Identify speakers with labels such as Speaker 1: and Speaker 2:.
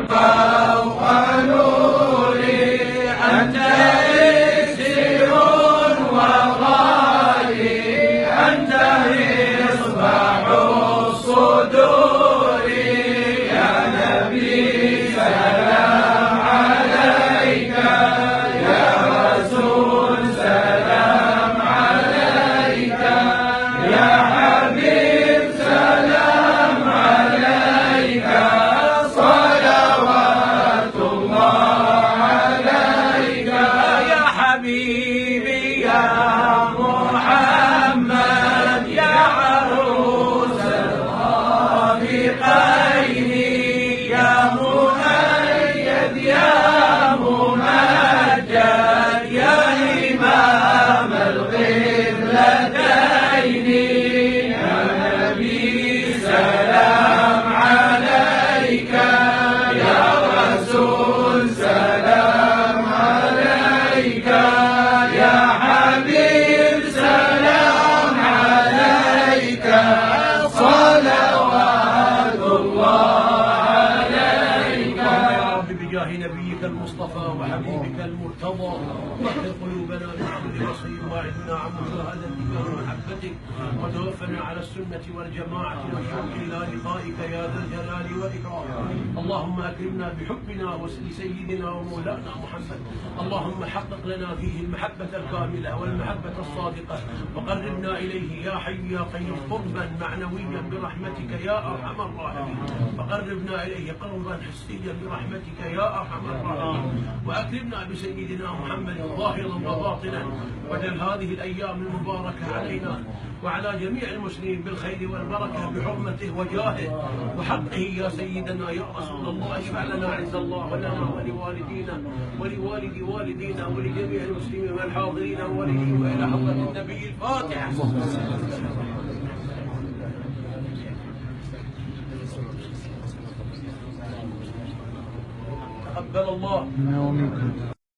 Speaker 1: فوق نوري أنت إكسير وغالي، أنت إصباح الصدور. يا نبي سلام عليك، يا رسول سلام عليك، يا حبيب سلام عليك، صلوات الله عليك. يا حبيبي يا محمد، يا عروس الرافقين، يا مؤيد يا ممجد، يا إمام القبلتين. يا نبي سلام عليك، يا رسول سلام عليك، يا حبيب سلام عليك، صلوات الله عليك. يا رب بجاه نبيك المصطفى وحبيبك المرتضى طهر قلوبنا بالحمد والخير، واعدنا عن مشاهدتك ومحبتك، وتوفنا على السنة والجماعة والشوق إلى لقائك يا ذا الجلال والإكرام. اللهم أكرمنا بحبنا لسيدنا ومولانا محمد. اللهم حقق لنا فيه المحبة الكاملة والمحبة الصادقة، وقربنا إليه يا حي يا قيوم قربا معنويا برحمتك يا أرحم الراحمين، وقربنا إليه قربا حسيا برحمتك يا أرحم الراحمين، وأكرمنا بسيدنا محمد ظاهرا وباطنا، واجعل هذه الأيام المباركة علينا وعلى جميع المسلمين بالخير والبركة بحرمته وجاهه وحقه يا سيدنا يا رسول الله. اشفع لنا عند الله ولنا ولوالدينا ولوالد والدينا ولجميع المسلمين والحاضرين ووليهم إلى حضرة النبي. الفاتحة. تقبل الله.